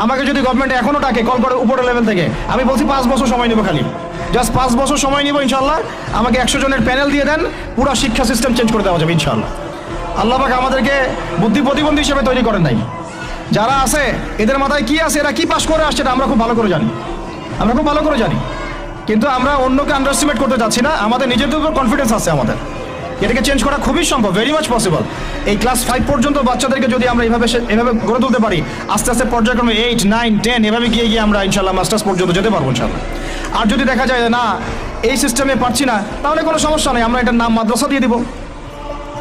আমাকে যদি গভর্নমেন্ট এখনও ডাকে কল করে উপরের লেভেল থেকে, আমি বলছি 5 বছর সময় নেব, খালি জাস্ট 5 বছর সময় নিব ইনশাল্লাহ। আমাকে 100 জনের প্যানেল দিয়ে দেন, পুরো শিক্ষা সিস্টেম চেঞ্জ করে দেওয়া যাবে ইনশাল্লাহ। আল্লাহ পাক আমাদেরকে বুদ্ধি প্রতিবন্ধী হিসেবে তৈরি করেন নাই। যারা আছে এদের মাথায় কি আছে, এরা কি পাস করে আসছে এটা আমরা খুব ভালো করে জানি, আমরা খুব ভালো করে জানি। কিন্তু আমরা অন্যকে আন্ডারএস্টিমেট করতে যাচ্ছি না, আমাদের নিজেদের উপর কনফিডেন্স আছে আমাদের। এটাকে চেঞ্জ করা খুবই সম্ভব, ভেরি মাচ পসিবল। এই ক্লাস 5 পর্যন্ত বাচ্চাদেরকে যদি আমরা এভাবে গড়ে তুলতে পারি, আস্তে আস্তে পর্যায়ক্রমে 8, 9, 10 এভাবে গিয়ে আমরা ইনশাল্লাহ মাস্টার্স পর্যন্ত যেতে পারবো ইনশাল্লাহ। আর যদি দেখা যায় না এই সিস্টেমে পারছি না, তাহলে কোনো সমস্যা নেই, আমরা এটার নাম মাদ্রাসা দিয়ে দিব,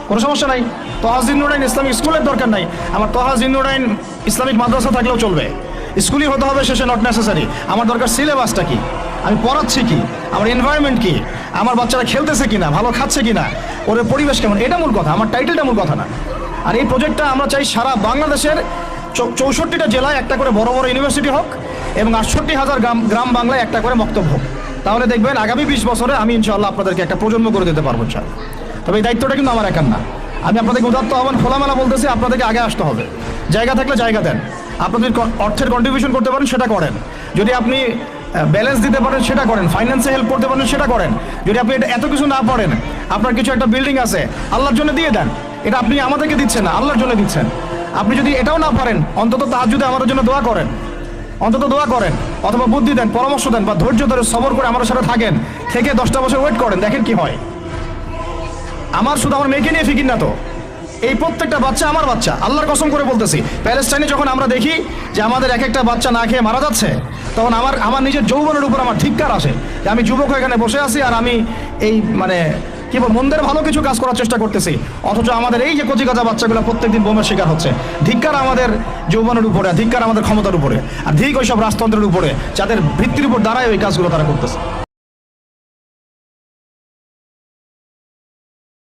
কোনো সমস্যা নাই। তহা জিন্নুরাইন ইসলামিক স্কুলের দরকার নাই, আমার তহা জিন্নুরাইন ইসলামিক মাদ্রাসা থাকলেও চলবে। স্কুলই হতে হবে শেষে, নট নেসেসারি। আমার দরকার সিলেবাসটা কি, আমি পড়াচ্ছি কি, আমার এনভায়রনমেন্ট কি, আমার বাচ্চারা খেলতেছে কিনা, ভালো খাচ্ছে কিনা, ওর পরিবেশ কেমন, এটা মূল কথা, আমার টাইটেলটা মূল কথা না। আর এই প্রজেক্টটা আমরা চাই সারা বাংলাদেশের 64টা জেলায় একটা করে বড় বড় ইউনিভার্সিটি হোক এবং 68,000 গ্রাম বাংলায় একটা করে মক্তব হোক। তাহলে দেখবেন আগামী 20 বছরে আমি ইনশাআল্লাহ আপনাদেরকে একটা প্রজন্ম করে দিতে পারবো ইনশাআল্লাহ। তবে এই দায়িত্বটা কিন্তু আমার একার না, আমি আপনাদেরকে উদাত্ত আহ্বান খোলামেলা বলতেছি, আপনাদেরকে আগে আসতে হবে। জায়গা থাকলে জায়গা দেন, আপনাদের অর্থের কন্ট্রিবিউশন করতে পারেন সেটা করেন, যদি আপনি ব্যালেন্স দিতে পারেন সেটা করেন, ফাইন্যান্সে হেল্প করতে পারেন সেটা করেন। যদি আপনি এটা এত কিছু না পারেন, আপনার কিছু একটা বিল্ডিং আছে, আল্লাহর জন্য দিয়ে দেন। এটা আপনি আমাদেরকে দিচ্ছেন না, আল্লাহর জন্য দিচ্ছেন। আপনি যদি এটাও না পারেন, অন্তত তাহাজ্জুদে আমাদের জন্য দোয়া করেন, অন্তত দোয়া করেন, অথবা বুদ্ধি দেন, পরামর্শ দেন, বা ধৈর্য ধরে সবর করে আমাদের সাথে থাকেন, থেকে 10টা বছর ওয়েট করেন, দেখেন কি হয়। আমার শুধু আমার মেয়েকে নিয়ে ফিকির না তো, এই প্রত্যেকটা বাচ্চা আমার বাচ্চা, আল্লাহর কসম করে বলতেছি। প্যালেস্টাইনে যখন আমরা দেখি যে আমাদের এক একটা বাচ্চা না খেয়ে মারা যাচ্ছে, তখন আমার নিজের যৌবনের উপর আমার ধিক্কার আসে যে আমি যুবক এখানে বসে আছি, আর আমি এই কি বল মন্দের ভালো কিছু কাজ করার চেষ্টা করতেছি, অথচ আমাদের এই যে কচিকাঁচা বাচ্চাগুলো প্রত্যেকদিন বোমের শিকার হচ্ছে। ধিক্কার আমাদের যৌবনের উপরে, ধিক্কার আমাদের ক্ষমতার উপরে, আর ধিক ওইসব রাজতন্ত্রের উপরে, যাদের ভিত্তির উপর দাঁড়ায় ওই কাজগুলো তারা করতেছে।